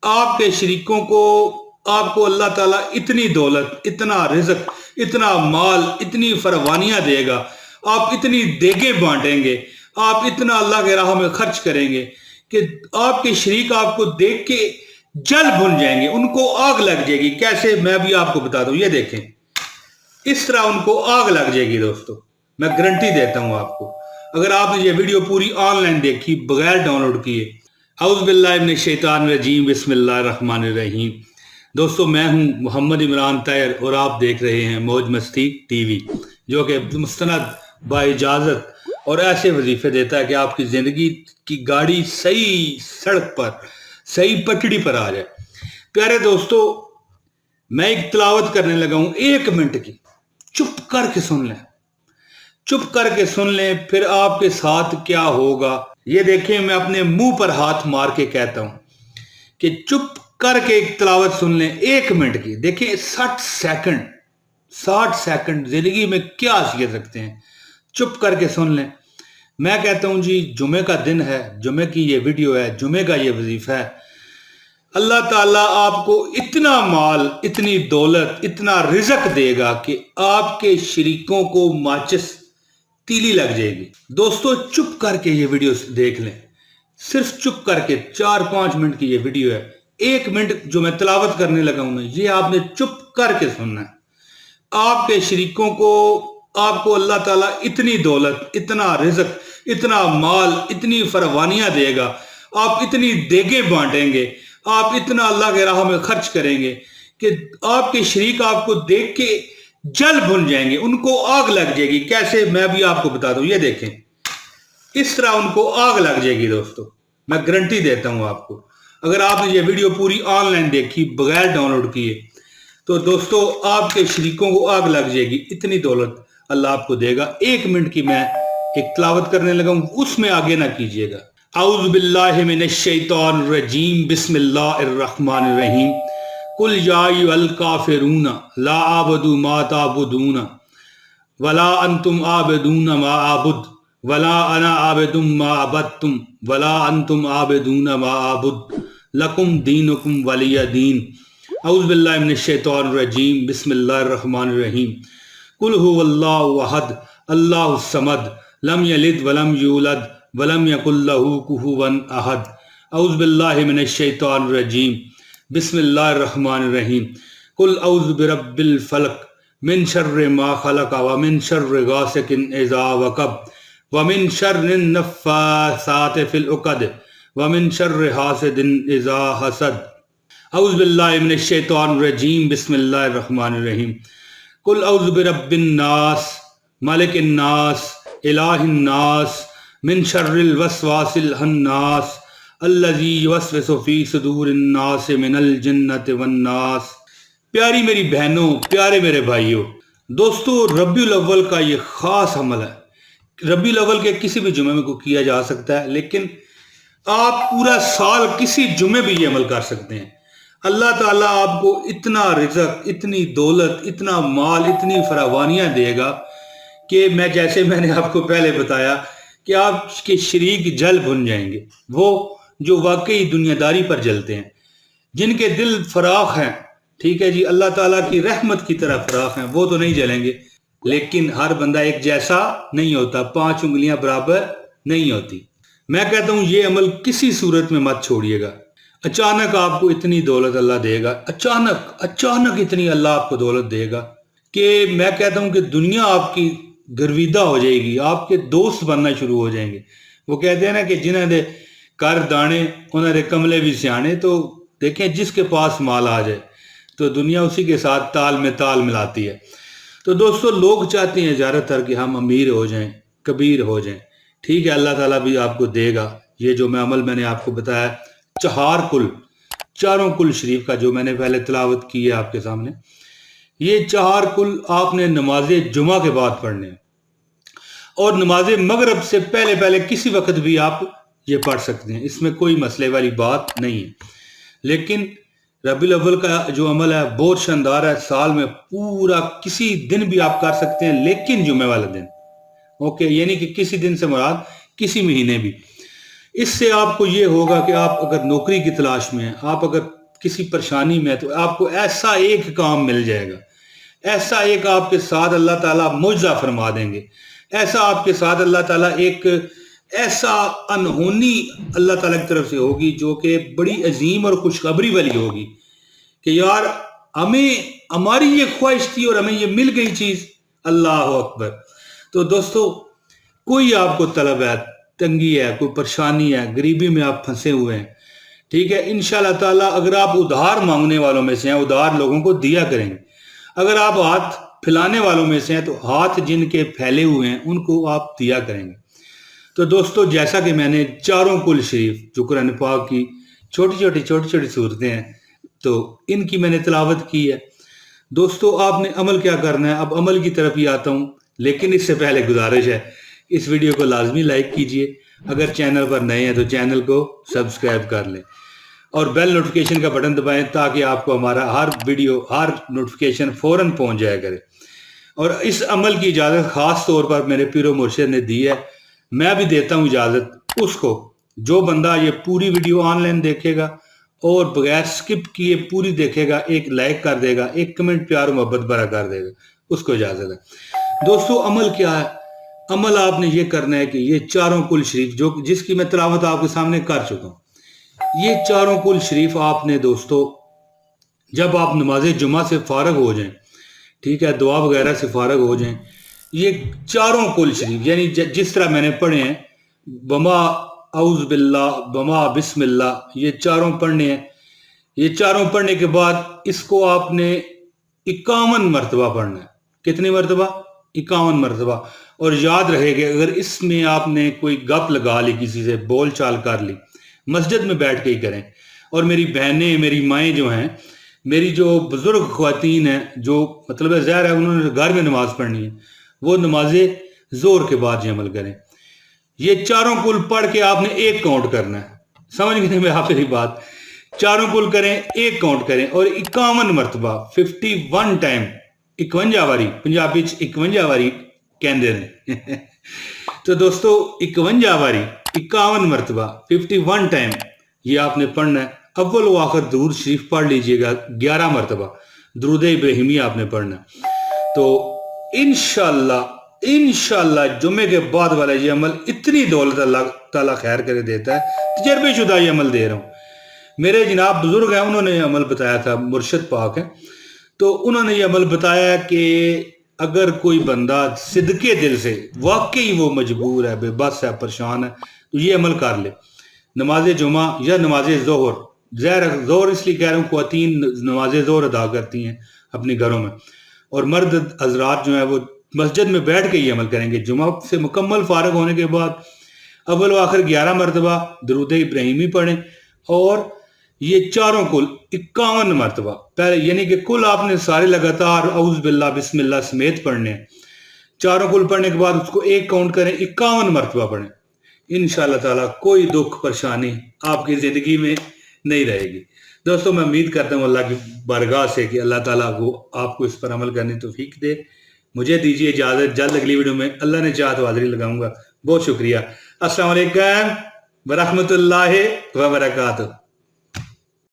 آپ کے शरीकों को आपको अल्लाह ताला इतनी दौलत, इतना रिज़्क, इतना माल, इतनी फरवानियाँ देगा, आप इतनी देगें बांटेंगे, आप इतना अल्लाह के राह में खर्च करेंगे कि आपके शरीक आपको देख के जल भुन जाएंगे, उनको आग लग जाएगी। कैसे, मैं भी आपको बता दूं, ये देखें, इस तरह उनको आग लग जाएगी दोस्तों, मैं गारंटी देता हूं आपको। अगर आपने ये वीडियो पूरी ऑनलाइन देखी बगैर डाउनलोड किए। औज़ु बिल्लाहि मिनश शैतानिर रजीम, बिस्मिल्लाहिर रहमानिर रहीम। दोस्तों, मैं हूं मोहम्मद इमरान तैयर और आप देख रहे हैं मौज मस्ती टीवी, जो कि मुस्तनद बाइजाज़त और ऐसे वजीफे देता है कि आपकी ज़िंदगी की गाड़ी सही सड़क पर, सही पटड़ी पर आ जाए। प्यारे दोस्तों, मैं एक तिलावत करने लगा हूं 1 मिनट की, चुप करके सुन लें, चुप करके सुन लें, फिर आपके साथ क्या होगा ये देखें। मैं अपने मुंह पर हाथ मार के कहता हूं कि चुप करके एक तिलावत सुन लें 1 मिनट की। देखिए 60 सेकंड जिंदगी में क्या हसीयत रखते हैं। चुप करके सुन लें। मैं कहता हूं जी, जुमे का दिन है, जुमे की ये वीडियो है, जुमे का ये वजीफा है। अल्लाह ताला आपको इतना माल, इतनी दौलत, इतना रिज़्क देगा कि आपके शरीकों को माचिस तीली लग जाएगी। दोस्तों, चुप करके ये वीडियो देख लें, सिर्फ चुप करके। 4-5 मिनट की ये वीडियो है। 1 मिनट जो मैं तिलावत करने लगा हूं ना, ये आपने चुप करके सुनना है। आपके शरीकों को आपको अल्लाह ताला इतनी दौलत, इतना रिज़्क, इतना माल, इतनी फरवानियां देगा, आप इतनी देगें बांटेंगे, आप इतना अल्लाह के राह में खर्च करेंगे कि आपके शरीक आपको देख के जल भुन जाएंगे, उनको आग लग जाएगी। कैसे, मैं भी आपको बता दूं, ये देखें, इस तरह उनको आग लग जाएगी दोस्तों, मैं गारंटी देता हूं आपको। अगर आपने ये वीडियो पूरी ऑनलाइन देखी बगैर डाउनलोड किए, तो दोस्तों आपके शरीकों को आग लग जाएगी। इतनी दौलत अल्लाह आपको देगा। 1 मिनट की मैं एक तिलावत करने लगा हूं, उसमें आगे ना कीजिएगा। औज़ु बिल्लाहि मिनश शैतानिर रजीम, बिस्मिल्लाहिर रहमानिर रहीम। कुल या अय्युहल काफिरून ला अअबुदु मा ताबुदून वला अंतुम आबिदून मा अअबुद वला अना आबिदुम मा अबदतुम वला अंतुम आबिदून मा अअबुद लकुम दीनुकुम वलिय दीन। औज़ु बिल्लाहि मिनश शैतानिर रजीम, बिस्मिल्लाहिर रहमानिर रहीम। कुल हुवल्लाहु अहद, अल्लाहुस समद, लम यलिद वलम यूलद वलम यकुल लहू कुफुवन अहद। औज़ु बिल्लाहि मिनश शैतानिर रजीम, बिस्मिल्लाहिर रहमानिर रहीम। कुल औज़ु बिरब्बिल फलक मिन शर्रि मा खलक व मिन शर्रि गासिकिन इज़ा वक़ब व मिन शर्रिन नफ़्फ़ासाति फिल उक़द व मिन शर्रि हासिदिन इज़ा हसद। औज़ु बिल्लाहि मिनश शैतानिर रजीम, बिस्मिल्लाहिर रहमानिर रहीम। कुल औज़ु बिरब्बिन नास मलिकिन नास इलाहिन नास मिन शर्रिल वस्वासिल हन्नास अल्लज़ी युवस्विसु फ़ी सुदूरिन नास मिनल जिन्नति वन नास। प्यारी मेरी बहनों, प्यारे मेरे भाइयों, दोस्तों, रबीउल अव्वल का ये ख़ास अमल है। रबीउल अव्वल के किसी भी जुमे में को किया जा सकता है, लेकिन आप पूरा साल किसी जुमे भी ये अमल कर सकते हैं। अल्लाह ताला आपको इतना रिज़्क, इतनी दौलत, इतना माल, इतनी फरावानियाँ देगा कि मैंने आपको पहले बताया कि आपके शरीक जल भुन जाएंगे। वो जो वाकई दुनियादारी पर जलते हैं, जिनके दिल फराख हैं, ठीक है जी, अल्लाह ताला की रहमत की तरह फराख हैं, वो तो नहीं जलेंगे। लेकिन हर बंदा एक जैसा नहीं होता, 5 उंगलियां बराबर नहीं होती। मैं कहता हूं ये अमल किसी सूरत में मत छोड़िएगा। अचानक आपको इतनी दौलत अल्लाह देगा, अचानक इतनी अल्लाह आपको दौलत देगा कि मैं कहता हूं कि दुनिया आपकी गर्विदा हो जाएगी, आपके दोस्त बनना शुरू हो जाएंगे। वो कहते हैं ना कि जिन्हें कर दाने उन्हें कमले भी सियाने। तो देखें, जिसके पास माल आ जाए तो दुनिया उसी के साथ ताल में ताल मिलाती है। तो दोस्तों, लोग चाहते हैं ज़्यादातर कि हम अमीर हो जाएं, कबीर हो जाएं। ठीक है, अल्लाह ताला भी आपको देगा। ये जो मैंने आपको बताया, चारों कुल शरीफ का जो मैंने पहले तिलावत की है आपके सामने, ये 4 कुल आपने नमाज जुमा के बाद पढ़ने हैं, और नमाज मगरब से पहले किसी वक्त भी आप ये पढ़ सकते हैं, इसमें कोई मसले वाली बात नहीं है। लेकिन रबीउल अव्वल का जो अमल है बहुत शानदार है। साल में पूरा किसी दिन भी आप कर सकते हैं, लेकिन जुमे वाला दिन, ओके, यानी कि किसी दिन से मुराद किसी महीने भी। اس سے آپ کو یہ ہوگا کہ آپ اگر نوکری کی تلاش میں ہیں، آپ اگر کسی پریشانی میں ہیں، تو آپ کو ایسا ایک کام مل جائے گا، ایسا ایک آپ کے ساتھ اللہ تعالیٰ معجزہ فرما دیں گے، ایسا آپ کے ساتھ اللہ تعالیٰ ایک ایسا انہونی اللہ تعالیٰ کی طرف سے ہوگی جو کہ بڑی عظیم اور خوشخبری والی ہوگی کہ یار ہمیں ہماری یہ خواہش تھی اور ہمیں یہ مل گئی چیز۔ اللہ اکبر۔ تو دوستو، کوئی آپ کو طلب ہے، تنگی ہے، کوئی پریشانی ہے، غریبی میں آپ پھنسے ہوئے ہیں، ٹھیک ہے، انشاءاللہ تعالیٰ اگر آپ ادھار مانگنے والوں میں سے ہیں، ادھار لوگوں کو دیا کریں گے۔ اگر آپ ہاتھ پھیلانے والوں میں سے ہیں تو ہاتھ جن کے پھیلے ہوئے ہیں ان کو آپ دیا کریں گے۔ تو دوستو، جیسا کہ میں نے چاروں کل شریف جو قرآن پاک کی چھوٹی چھوٹی صورتیں ہیں تو ان کی میں نے تلاوت کی ہے۔ دوستو، آپ نے عمل کیا کرنا ہے، اب عمل کی طرف ہی آتا ہوں، لیکن اس سے پہلے گزارش ہے اس ویڈیو کو لازمی لائک کیجئے، اگر چینل پر نئے ہیں تو چینل کو سبسکرائب کر لیں اور بیل نوٹیفیکیشن کا بٹن دبائیں تاکہ آپ کو ہمارا ہر ویڈیو، ہر نوٹیفیکیشن فوراً پہنچ جایا کرے۔ اور اس عمل کی اجازت خاص طور پر میرے پیر و مرشد نے دی ہے، میں بھی دیتا ہوں اجازت اس کو، جو بندہ یہ پوری ویڈیو آن لائن دیکھے گا اور بغیر سکپ کیے پوری دیکھے گا، ایک لائک کر دے گا، ایک کمنٹ پیار و محبت بھرا کر دے گا، اس کو اجازت ہے۔ دوستو، عمل کیا ہے؟ عمل آپ نے یہ کرنا ہے کہ یہ چاروں کل شریف جس کی میں تلاوت آپ کے سامنے کر چکا ہوں، یہ چاروں کل شریف آپ نے دوستو جب آپ نماز جمعہ سے فارغ ہو جائیں، ٹھیک ہے، دعا وغیرہ سے فارغ ہو جائیں، یہ چاروں کل شریف یعنی جس طرح میں نے پڑھے ہیں، بما اعوذ باللہ، بما بسم اللہ، یہ چاروں پڑھنے ہیں۔ یہ چاروں پڑھنے کے بعد اس کو آپ نے 51 مرتبہ پڑھنا ہے۔ کتنی مرتبہ؟ 51 مرتبہ۔ اور یاد رہے کہ اگر اس میں آپ نے کوئی گپ لگا لی، کسی سے بول چال کر لی، مسجد میں بیٹھ کے ہی کریں۔ اور میری بہنیں، میری مائیں جو ہیں، میری جو بزرگ خواتین ہیں، جو مطلب ہے ظاہر ہے انہوں نے گھر میں نماز پڑھنی ہے، وہ نماز زور کے بعد یہ عمل کریں۔ یہ چاروں کل پڑھ کے آپ نے ایک کاؤنٹ کرنا ہے، سمجھ گئے میں آپ کی بات؟ چاروں کل کریں، ایک کاؤنٹ کریں اور 51 مرتبہ 51 ٹائم، 51 واری، پنجابی 51 واری کہندے نے تو دوستو 51 واری، 51 مرتبہ 51 ٹائم یہ آپ نے پڑھنا ہے۔ اول و آخر درود شریف پڑھ لیجئے گا 11 مرتبہ، درود ابراہیمی آپ نے پڑھنا ہے۔ تو انشاءاللہ جمعے کے بعد والا یہ عمل اتنی دولت اللہ تعالیٰ خیر کرے دیتا ہے، تجربے شدہ یہ عمل دے رہا ہوں۔ میرے جناب بزرگ ہیں، انہوں نے یہ عمل بتایا تھا، مرشد پاک ہیں، تو انہوں نے یہ عمل بتایا کہ اگر کوئی بندہ صدقے دل سے واقعی وہ مجبور ہے، بے بس ہے، پریشان ہے، تو یہ عمل کر لے۔ نماز جمعہ یا نماز ظہر، ظہر اس لیے کہہ رہا ہوں، خواتین نماز ظہر ادا کرتی ہیں اپنے گھروں میں، اور مرد حضرات جو ہیں وہ مسجد میں بیٹھ کے یہ عمل کریں گے۔ جمعہ سے مکمل فارغ ہونے کے بعد اول و آخر 11 مرتبہ درود ابراہیمی پڑھیں اور یہ چاروں کل 51 مرتبہ پہلے، یعنی کہ کل آپ نے سارے لگاتار اعوذ باللہ بسم اللہ سمیت پڑھنے ہیں۔ چاروں کل پڑھنے کے بعد اس کو ایک کاؤنٹ کریں، 51 مرتبہ پڑھیں۔ انشاءاللہ تعالیٰ کوئی دکھ پریشانی آپ کی زندگی میں نہیں رہے گی۔ دوستو، میں امید کرتا ہوں اللہ کی بارگاہ سے کہ اللہ تعالیٰ کو آپ کو اس پر عمل کرنے کی توفیق دے۔ مجھے دیجیے اجازت، جلد اگلی ویڈیو میں اللہ نے چاہا تو حاضری لگاؤں گا۔ بہت شکریہ۔ السلام علیکم ورحمۃ اللہ وبرکاتہ۔